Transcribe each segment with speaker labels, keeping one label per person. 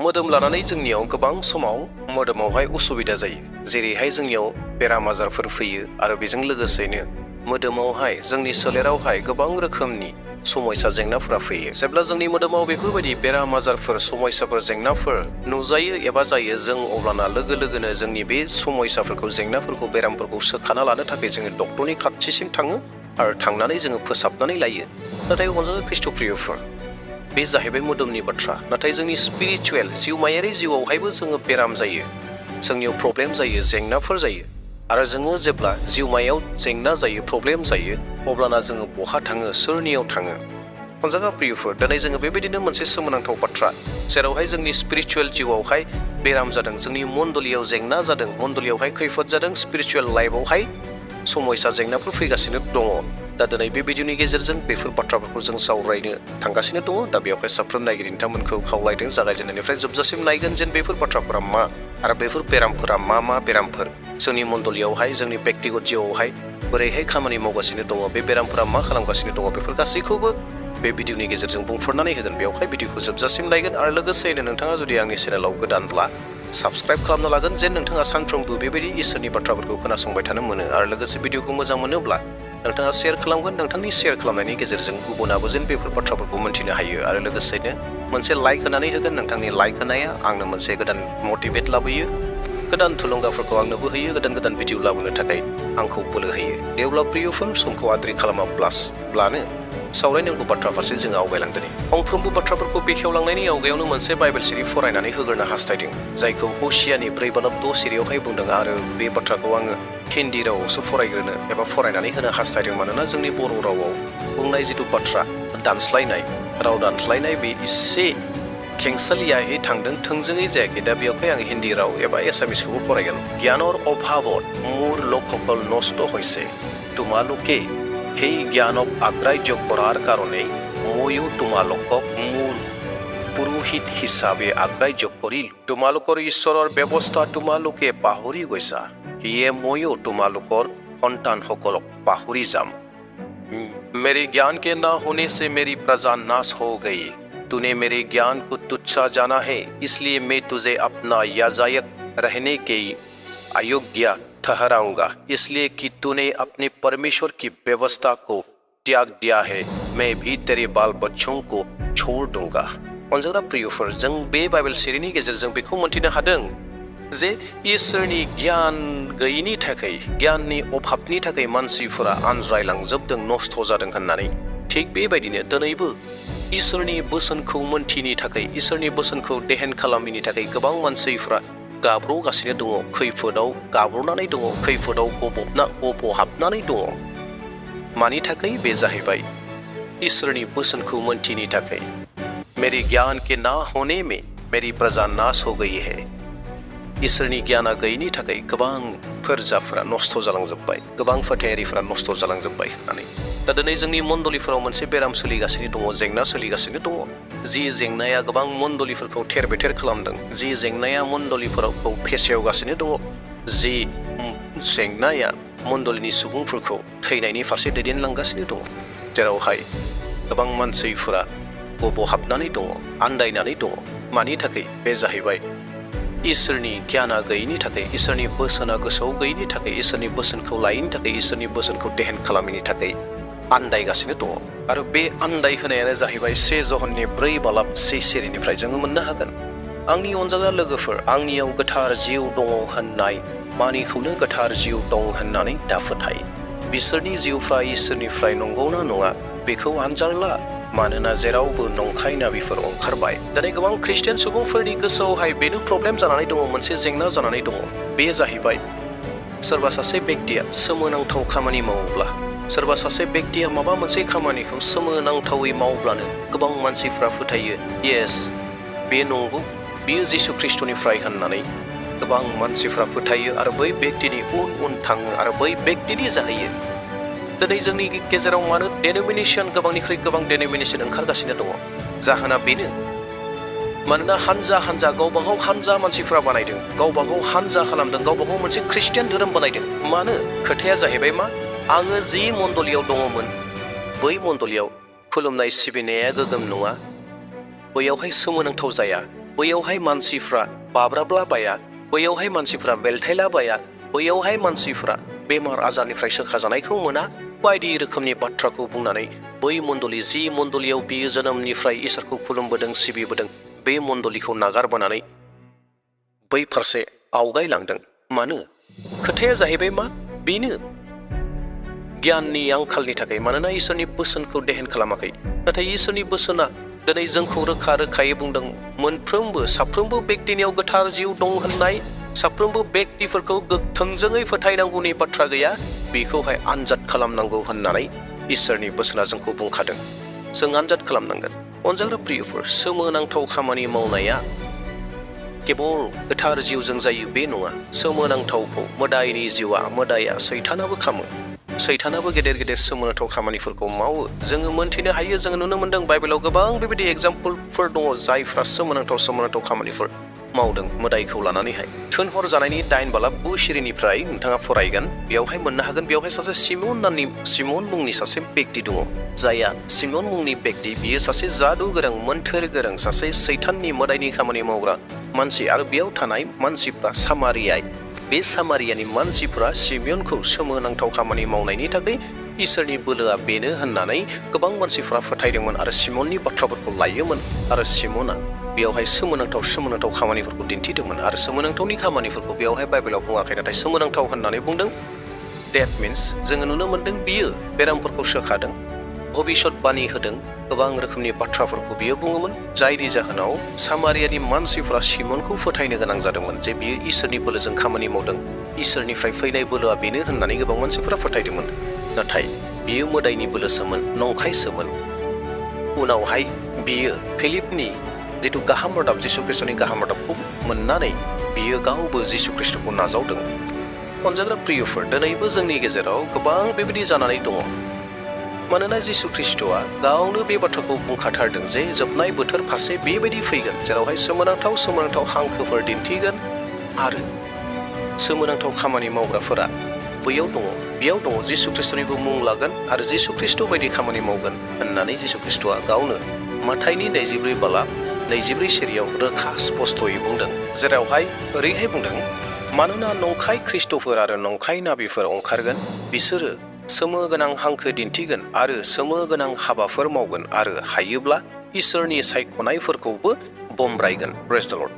Speaker 1: मोदोम लानानै जोंनियाव गोबां समाव मोदोमावहाय उसुबिदा जायो जेरैहाय जोंनियाव बेराम आजारफोर फैयो आरो बेजों लोगोसेनो मोदोमावहाय जोंनि सोलेरावहाय गोबां रोखोमनि समस्या जेंनाफोरा फैयो जेब्ला जोंनि मोदोमाव बेफोरबायदि बेराम आजारफोर समस्याफोर जेंनाफोर नुजायो एबा जायो जों अब्लाना लोगो लोगोनो जोंनि बे समस्याफोरखौ जेंनाफोरखौ बेरामफोरखौ सोखाना लानो थाखाय जोङो डक्टरनि खाथिसिम थाङो आरो थांनानै जोङो फोसाबनानै लायो नाथाय अनजालु ख्रीष्टप्रियफोर बे जाहैबाय मोदोमनि बाथ्रा नाथाय जोंनि स्पिरिचुवेल जिउमायारि जिउआवहायबो जोङो बेराम जायो जोंनियाव प्रब्लेम जायो जेंनाफोर जायो आरो जोङो जेब्ला जिउमायाव जेंना जायो प्रब्लेम जायो अब्लाना जोङो बहा थाङो सोरनियाव थाङो अनजालु प्रियफोर दिनै जोङो बेबायदिनो मोनसे सोमोनांथाव बाथ्रा जेरावहाय जोंनि स्पिरिचुवेल जिउआवहाय बेराम जादों जोंनि मण्डलियाव जेंना जादों मण्डलियावहाय खैफोद जादों स्पिरिचुवेल लाइफआवहाय समस्या जेंनाफोर फैगासिनो दङ दा दिनै बेबायदिनि गेजेरजों बेफोर बाथ्राफोरखौ जों सावरायनो थांगासिनो दङ दा बेवहाय साफ्रोम नायगिरि नोंथांमोनखौ खावलायदों जागायजेननायनिफ्राय जोबजासिम नायगोन जेन बेफोर बाथ्राफोरा मा आरो बेफोर बेरामफोरा मा बेरामफोर जोंनि मण्डलियावहाय जोंनि व्यक्तिगत जिउआवहाय बोरैहाय खामानि मावगासिनो दङ बे बेरामफोरा मा खालामगासिनो दङ बेफोर गासैखौबो बे भिडिअनि गेजेरजों बुंफोरनानै होगोन बेवहाय भिडिअखौ जोबजासिम नायगोन आरो लोगोसेनो नोंथाङा जुदि आंनि चेनेलाव गोदानब्ला साबस्क्राइब खालामना लागोन जेन नोंथाङा सानफ्रोमबो बेबायदि इसोरनि बाथ्राफोरखौ खोनासंबाय थानो मोनो आरो लोगोसे भिडिअखौ मोजां मोनोब्ला नोंथाङा शेयार खालामगोन नोंथांनि शेयार खालामनायनि गेजेरजों गुबुनाबो जेन बेफोर बाथ्राफोरखौ मोन्थिनो हायो आरो लोगोसेनो मोनसे लाइक होनानै होगोन नोंथांनि लाइक होनाया आंनो मोनसे गोदान मटिभेट लाबोयो गोदान थुलुंगाफोरखौ आंनो होयो गोदान भिडिअ लाबोनो थाखाय आंखौ बोलो होयो देवब्ला प्रियफोर समखौ आद्रि खालामाब्लानो सावरायनांगौ बाथ्रा फारसे जों आवगायलांदों गंफ्रोमबो बाथ्राफोरखौ बेखेवलांनायनि आवगायावनो मोनसे बाइबेल सिरि फरायनानै होग्रोनो हास्थायदों जायखौ हसियानि 4:6 सिरियावहाय बुंदों आरो बे बाथ्राखौ आङो हिन्दी रावावसो फरायग्रोनो एबा फरायनानै होनो हास्थायदों मानोना जोंनि बर' रावाव बुंनाय जिथु बाथ्रा दानस्लायनाय राव दानस्लायनाय बे एसे खेंसालियाहै थांदों थोंजोङै जायाखै दा बेवहाय आं हिन्दी राव एबा एसामिसखौबो फरायगोन জ্ঞানৰ অভাৱত মোৰ লোকসকল নষ্ট হৈছে তোমালোকে সেই জ্ঞানক আগ্ৰাহ্য কৰাৰ কাৰণে ময়ো তোমালোকক মোৰ পুৰোহিত হিচাপে আগ্ৰাহ্য কৰিলো তোমালোকৰ ঈশ্বৰৰ ব্যৱস্থা তোমালোকে পাহৰি গৈছা সেয়ে ময়ো তোমালোকৰ সন্তানসকলক পাহৰি যাম मेरे ज्ञान के ना होने से मेरी प्रजा नाश हो गई तूने मेरे ज्ञान को तुच्छा जाना है इसलिए मैं तुझे अपना याजायक रहने के अयोग्य ठहराऊंगा इसलिए कि तूने अपने परमेश्वर की व्यवस्था को त्याग दिया है मैं भी तेरे बाल बच्चों को छोड़ दूंगा अनजाग्रा प्रियफोर जों बे बाइबेल सिरिनि गेजेरजों बेखौ मोन्थिनो हादों जे इसोरनि गियान गैयिनि थाखाय गियाननि अभाबनि थाखाय मानसिफोरा आनज्रायलांजोबदों नस्थ' जादों होननानै थिग बेबायदिनो दिनैबो इसोरनि बोसोनखौ मोन्थिनि थाखाय इसोरनि बोसोनखौ देहेन खालामिनि थाखाय गोबां मानसिफोरा गाब्र'गासिनो दङ खैफोदाव गाब्र'नानै दङ खैफोदाव गबहाबनानै दङ मानि थाखाय बे जाहैबाय इसोरनि बोसोनखौ मोन्थिनि थाखाय मेरे ज्ञान के ना होने में मेरी प्रजा नाश हो गई है इसोरनि गियाना गैयिनि थाखाय गोबां फोरजाफोरा नस्थ' जालांजोब्बाय गोबां फोथायारिफोरा नस्थ' जालांजोब्बाय होननानै दा दिनै जोंनि मण्डलिफोराव मोनसे बेराम सोलिगासिनो दङ जेंना सोलिगासिनो दङ जि जेंनाया गोबां मण्डलिफोरखौ थेर बेथेर खालामदों जि जेंनाया मण्डलिफोरखौ फेसेवगासिनो दङ जि जेंनाया मण्डलिनि सुबुंफोरखौ थैनायनि फारसे दैदेनलांगासिनो दङ जेरावहाय गोबां मानसिफोरा गबहाबनानै दङ आन्दायनानै दङ मानि थाखाय बे जाहैबाय इसोरनि गियाना गैयिनि थाखाय इसोरनि बोसोना गोसोआव गैयिनि थाखाय इसोरनि बोसोनखौ लायिनि थाखाय इसोरनि बोसोनखौ देहेन खालामिनि थाखाय आन्दायगासिनो दङ आरो बे आन्दाय होनायानो जाहैबाय 1 ज'हननि 4:6 सिरिनिफ्राय जोङो मोननो हागोन आंनि अनजाग्रा लोगोफोर आंनियाव गोथार जिउ दङ होननाय मानिखौनो गोथार जिउ दं होननानै दाफोथाय बिसोरनि जिउफ्रा इसोरनिफ्राय नंगौना नङा बेखौ आनजाद ला मानोना जेरावबो नंखाय नाबिफोर ओंखारबाय दिनै गोबां ख्रिस्टियान सुबुंफोरनि गोसोआवहाय बेनो प्रब्लेम जानानै दङ मोनसे जेंना जानानै दङ बे जाहैबाय सोरबा सासे व्यक्तिया सोमोनांथाव खामानि मावोब्ला सोरबा सासे व्यक्तिया माबा मोनसे खामानिखौ सोमोनांथावै मावब्लानो गोबां मानसिफ्रा फोथायो येस बे नंगौ बियो जिसु ख्रिस्टनिफ्राय होननानै गोबां मानसिफ्रा फोथायो आरो बै व्यक्तिनि उन थाङो आरो बै व्यक्तिनि जाहैयो दिनै जोंनि गेजेराव मानो डेनोमिनेशन गोबांनिख्रुइ गोबां डेनोमिनेशन ओंखारगासिनो दङ जाहोना बेनो मानोना हानजा गावबागाव हानजा मानसिफ्रा बानायदों गावबागाव हानजा खालामदों गावबागाव मोनसे ख्रिस्टियान धोरोम बानायदों मानो खोथाया जाहैबाय मा आङो जि मण्डलियाव दङमोन बै मण्डलियाव खुलुमनाय सिबिनाया गोगोम नङा बैयावहाय सोमोनांथाव जाया बैयावहाय मानसिफ्रा बाब्राबला बाया, बैयावहाय मानसिफ्रा बेलथायला बाया, बैयावहाय मानसिफ्रा बेमार आजारनिफ्राय सोखाजानायखौ मोना, बायदि रोखोमनि बाथ्राखौ बुंनानै बै मण्डलि जि मण्डलियाव बियो जोनोमनिफ्राय इसोरखौ खुलुमबोदों सिबिबोदों बे मण्डलिखौ नागारबोनानै बै फारसे आवगायलांदों। मानो? खोथाया जाहैबाय मा? बेनो गियाननि आंखालनि थाखाय। मानोना इसोरनि बोसोनखौ देहेन खालामाखै। नाथाय इसोरनि बोसोना दिनै जोंखौ रोखा रोखायै बुंदों, मोनफ्रोमबो साफ्रोमबो बेक्तिनियाव गोथार जिउ दं होननाय, साफ्रोमबो बेक्तिफोरखौ थोंजोङै फोथायनांगौनि बाथ्रा गैया, बेखौहाय आनजाद खालामनांगौ होननानै इसोरनि बोसोना जोंखौ बुंखादों। जों आनजाद खालामनांगोन। अनजाग्रा प्रियफोर, सोमोनांथाव खामानि मावनाया केबल गोथार जिउजों जायो बे नङा। सोमोनांथावखौ मोदायनि जिउआ, मोदाया सैतानाबो खामो। सैतानाबो गेदेर गेदेर सोमोनांथाव खामानिफोरखौ मावो। जोङो मोनथिनो हायो, जोङो नुनो मोनदों बाइबेलाव गोबां बेबायदि एग्जाम्पलफोर दङ जायफ्रा सोमोनांथाव खामानिफोर मावदों मोदायखौ लानानैहाय। थुनहर जानायनि 8 बालाब 9 सिरिनिफ्राय नोंथाङा फरायगोन, बेयावहाय मोननो हागोन। बेयावहाय सासे सिमन मुंनि सासे बेक्ति दङ, जायहा सिमन मुंनि बेक्ति, बियो सासे जादु गोरों, मोन्थोर गोरों, सासे सैताननि मोदायनि खामानि मावग्रा मानसि। आरो बेयाव थानाय मानसिफ्रा सामारियाय, बे सामारियानि मानसिफ्रा सिमियनखौ सोमोनांथाव खामानि मावनायनि थाखाय इसोरनि बोलोआ बेनो होननानै गोबां मानसिफ्रा फोथायदोंमोन आरो सिमननि बाथ्राफोरखौ लायोमोन। आरो सिमना बेयावहाय सोमोनांथाव खामानिफोरखौ दिन्थिदोंमोन। आरो सोमोनांथावनि खामानिफोरखौ बेयावहाय बाइबेलाव बुङाखै, नाथाय सोमोनांथाव होननानै बुंदों। डेट मिन्स जोङो नुनो मोनदों बियो बेरामफोरखौ सोखादों, भबिष्यतबाणी होदों, गोबां रोखोमनि बाथ्राफोरखौ बियो बुङोमोन, जायनि जाहोनाव सामारियानि मानसिफ्रा सिमनखौ फोथायनो गोनां जादोंमोन जे बियो इसोरनि बोलोजों खामानि मावदों, इसोरनिफ्राय फैनाय बोलोआ बेनो होननानै गोबां मानसिफ्रा फोथायदोंमोन। नाथाय बियो मोदायनि बोलोसोमोन, नंखायसोमोन। उनावहाय बियो फिलिपनि जिथु गाहाम रादाब, जिसु ख्रिस्टनि गाहाम रादाबखौ मोननानै बियो गावबो जिसु ख्रिस्टखौ नाजावदों। अनजाग्रा प्रियफोर, दिनैबो जोंनि गेजेराव गोबां बेबायदि जानानै दङ। मानोना जिसु ख्रिस्टआ गावनो बे बाथ्राखौ बुंखाथारदों जे जोबनाय बोथोर फारसे बेबायदि फैगोन जेरावहाय सोमोनांथाव हांखोफोर दिन्थिगोन आरो सोमोनांथाव खामानि मावग्राफोरा बैयाव दङ, बेयाव दङ, जिसु ख्रिस्टनिबो मुं लागोन आरो जिसु ख्रिस्ट बायदि खामानि मावगोन होननानै जिसु ख्रिस्टआ गावनो माथाइनि 24 बालाब 24 सिरियाव रोखा स्पष्टयै बुंदों। जेरावहाय ओरैहाय बुंदों, मानोना नंखाय ख्रिस्टफोर आरो नंखाय नाबिफोर ओंखारगोन, बिसोरो सोमो गोनां हांखो दिन्थिगोन आरो सोमो गोनां हाबाफोर मावगोन आरो हायोब्ला इसोरनि सायख'नायफोरखौबो बमब्रायगोन। प्रेज द लर्ड।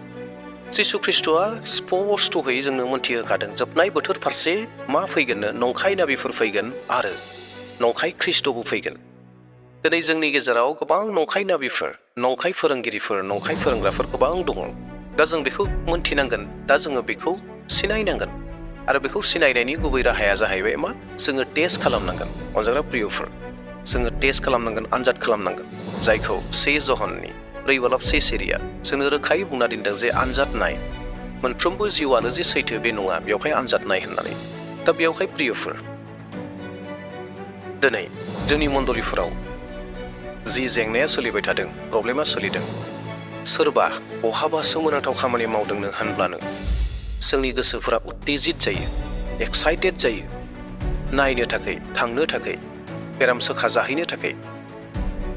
Speaker 1: जिसु ख्रिस्टआ स्पष्टयै जोंनो मोनथिहोखादों जोबनाय बोथोर फारसे मा फैगोननो, नंखाय नाबिफोर फैगोन आरो नंखाय ख्रिस्टबो फैगोन। दिनै जोंनि गेजेराव गोबां नंखाय नाबिफोर, नंखाय फोरोंगिरिफोर, नंखाय फोरोंग्राफोर गोबां दङ। दा जों बेखौ मोनथिनांगोन, दा जोङो बेखौ सिनायनांगोन। आरो बेखौ सिनायनायनि गुबै राहाया जाहैबाय मा? जोङो टेस्ट खालामनांगोन। अनजाग्रा प्रियफोर, जोङो टेस्ट खालामनांगोन, आनजाद खालामनांगोन, जायखौ 1 ज'हननि 4 बालाब 1 सिरिया जोंनो रोखायै बुंना दोनदों जे आनजाद नाय, मोनफ्रोमबो जिउआनो जे सैथो बे नङा, बेवहाय आनजाद नाय होननानै। दा बेवहाय प्रियफोर, दिनै जोंनि मण्डलिफोराव जि जेंनाया सोलिबाय थादों, प्रब्लेमा सोलिदों, सोरबा बहाबा सोमोनांथाव खामानि मावदोंनो होनब्लानो जोंनि गोसोफोरा उत्तेजित जायो, एक्साइटेड जायो, नायनो थाखाय, थांनो थाखाय, बेराम सोखा जाहैनो थाखाय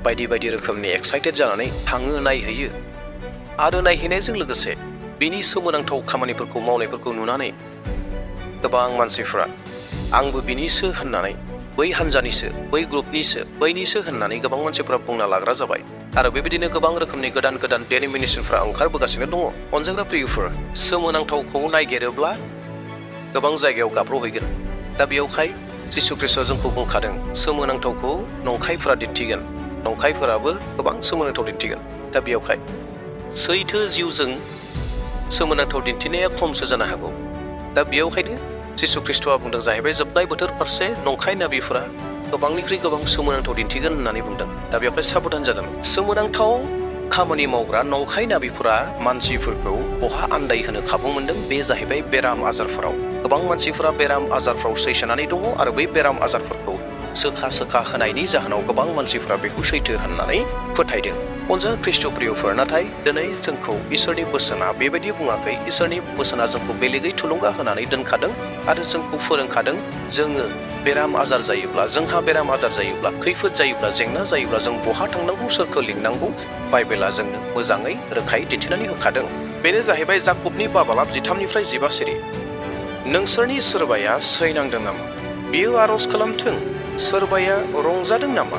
Speaker 1: बायदि बायदि रोखोमनि एक्साइटेड जानानै थाङो, नायहैयो। आरो नायहैनायजों लोगोसे बिनि सोमोनांथाव खामानिफोरखौ मावनायफोरखौ नुनानै गोबां मानसिफ्रा आंबो बिनिसो होननानै, बै हान्जानिसो, बै ग्रुपनिसो, बैनिसो होननानै गोबां मानसिफ्रा बुंना लाग्रा जाबाय। आरो बेबायदिनो गोबां रोखोमनि गोदान गोदान डेनिमिनेसनफ्रा ओंखारबोगासिनो दङ। अनजाग्रा प्रियफोर, सोमोनांथावखौ नायगिरोब्ला गोबां जायगायाव गाब्र'हैगोन। दा बेयावहाय जिसु ख्रिस्टआ जोंखौ बुंखादों, सोमोनांथावखौ नंखायफोरा दिन्थिगोन, नंखायफोराबो गोबां सोमोनांथाव दिन्थिगोन। दा बेयावहाय सैथो जिउजों सोमोनांथाव दिन्थिनाया खमसो जानो हागौ। दा बेयावहायनो जिसु ख्रिस्टआ बुंदों जाहैबाय जोबनाय बोथोर फारसे नंखाय नाबिफोरा गोबांनिख्रुइ गोबां सोमोनांथाव दिन्थिगोन होननानै बुंदों। दा बेवहाय साबधान जागोन। सोमोनांथाव खामानि मावग्रा नंखाय नाबिफोरा मानसिफोरखौ बहा आन्दायहोनो खाबु मोनदों? बे जाहैबाय बेराम आजारफोराव। गोबां मानसिफोरा बेराम आजारफ्राव सैसोनानै दङ आरो बै बेराम आजारफोरखौ सोखा होनायनि जाहोनाव गोबां मानसिफ्रा बेखौ सैथो होननानै फोथायदों। अनजाग्रा ख्रिस्ट' प्रियफोर, नाथाय दिनै जोंखौ इसोरनि बोसोना बेबायदि बुङाखै। इसोरनि बोसोना जोंखौ बेलेगै थुलुंगा होनानै दोनखादों आरो जोंखौ फोरोंखादों। जोङो बेराम आजार जायोब्ला जोंहा बेराम आजार जायोब्ला खैफोद जायोब्ला जेंना जायोब्ला जों बहा थांनांगौ सोरखौ लिंनांगौ बाइबेला जोंनो मोजाङै रोखायै दिन्थिनानै होखादों। बेनो जाहैबाय जाकबनि 5:13-15 सिरि। नोंसोरनि सोरबाया सैनांदों नामा? बियो आरज खालामथों। सोरबाया रंजादों नामा?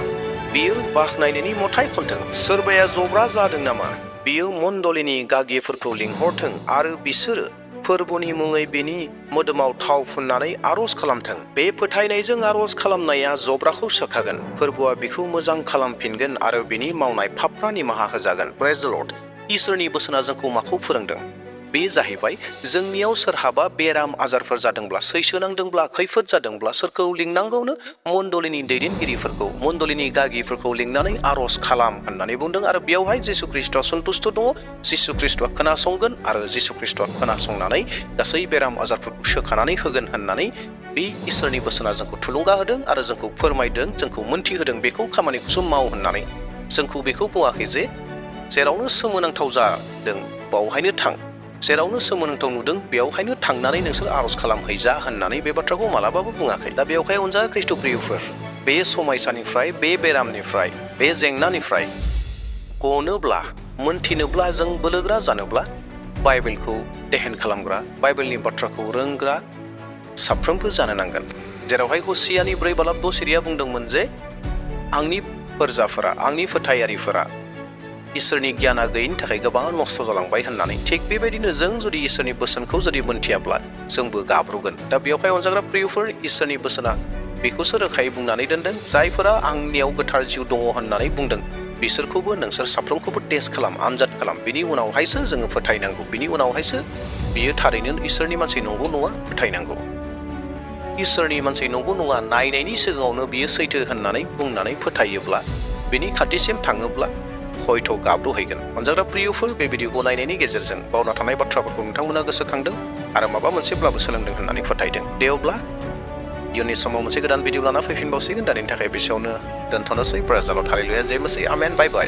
Speaker 1: बियो बाख्नायनायनि मेथाइ खनथों। सोरबाया जब्रा जादों नामा? बियो मण्डलीनि गागिफोरखौ लिंहरथों आरो बिसोरो फोरबोनि मुङै बेनि मोदोमाव थाव फुननानै आरज खालामथों। बे फोथायनायजों आरज खालामनाया जब्राखौ सोखागोन। फोरबोआ बिखौ मोजां खालामफिनगोन आरो बिनि मावनाय पापफ्रा निमाहा होजागोन। प्रेज द लर्ड। इसोरनि बोसोना जोंखौ माखौ फोरोंदों? बे जाहैबाय जोंनियाव सोरहाबा बेराम आजारफोर जादोंब्ला, सैसोनांदोंब्ला, खैफोद जादोंब्ला सोरखौ लिंनांगौनो? मण्डलीनि दैदेनगिरिफोरखौ, मण्डलीनि गागिफोरखौ लिंनानै आरज खालाम होननानै बुंदों आरो बेयावहाय जिसु ख्रीष्टआ सन्तुष्ट दङ। जिसु ख्रीष्टआ खोनासंगोन आरो जिसु ख्रीष्टआ खोनासंनानै गासै बेराम आजारफोरखौ सोखानानै होगोन होननानै बे इसोरनि बोसोना जोंखौ थुलुंगा होदों आरो जोंखौ फोरमायदों, जोंखौ मोन्थिहोदों बेखौ खामानिखौसो माव होननानै। जोंखौ बेखौ बुङाखै जे जेरावनो सोमोनांथाव जादों बावहायनो थां, जेरावनो सोमोनांथाव नुदों बेयावहायनो थांनानै नोंसोर आरज खालामहैजा होननानै बे बाथ्राखौ मालाबाबो बुङाखै। दा बेवहाय अनजा ख्रीष्टप्रियफोर, बे समायसानिफ्राय, बे बेरामनिफ्राय, बे जेंनानिफ्राय गनोब्ला, मोन्थिनोब्ला, जों बोलोग्रा जानोब्ला बाइबेलखौ देहेन खालामग्रा, बाइबेलनि बाथ्राखौ रोंग्रा साफ्रोमबो जानो नांगोन। जेरावहाय हसियानि 4:6 सिरिया बुंदोंमोन जे आंनि फोरजाफोरा, आंनि फोथायारिफोरा इसोरनि गियाना गैयिनि थाखाय गोबां नस्थ जालांबाय होननानै। थिग बेबायदिनो जों जुदि इसोरनि बोसोनखौ जुदि मोन्थियाब्ला जोंबो गाब्रगोन। दा बेवहाय अनजाग्रा प्रियफोर, इसोरनि बोसोना बेखौसो रोखायै बुंनानै दोनदों, जायफोरा आंनियाव गोथार जिउ दङ होननानै बुंदों बिसोरखौबो नोंसोर साफ्रोमखौबो टेस्ट खालाम, आनजाद खालाम। बिनि उनावहायसो जोङो फोथायनांगौ। बिनि उनावहायसो बियो थारैनो इसोरनि मानसि नंगौ नङा फोथायनांगौ। इसोरनि मानसि नंगौ नङा नायनायनि सिगाङावनो बियो सैथो होननानै बुंनानै फोथायोब्ला, बिनि खाथिसिम थाङोब्ला हयथ' गाब्रहैगोन। अनजाग्रा प्रियफोर, बे भिडिअखौ नायनायनि गेजेरजों बावना थानाय बाथ्राफोरखौ नोंथांमोना गोसोखांदों आरो माबा मोनसेब्लाबो सोलोंदों होननानै फोथायदों। दे अब्ला इयुननि समाव मोनसे गोदान भिडिअ लाना फैफिनबावसिगोन। दानि थाखाय बेसेयावनो दोनथ'नोसै। प्रेज द लर्ड, हालेलुया, जे मेसिह, आमेन, बाय बाय।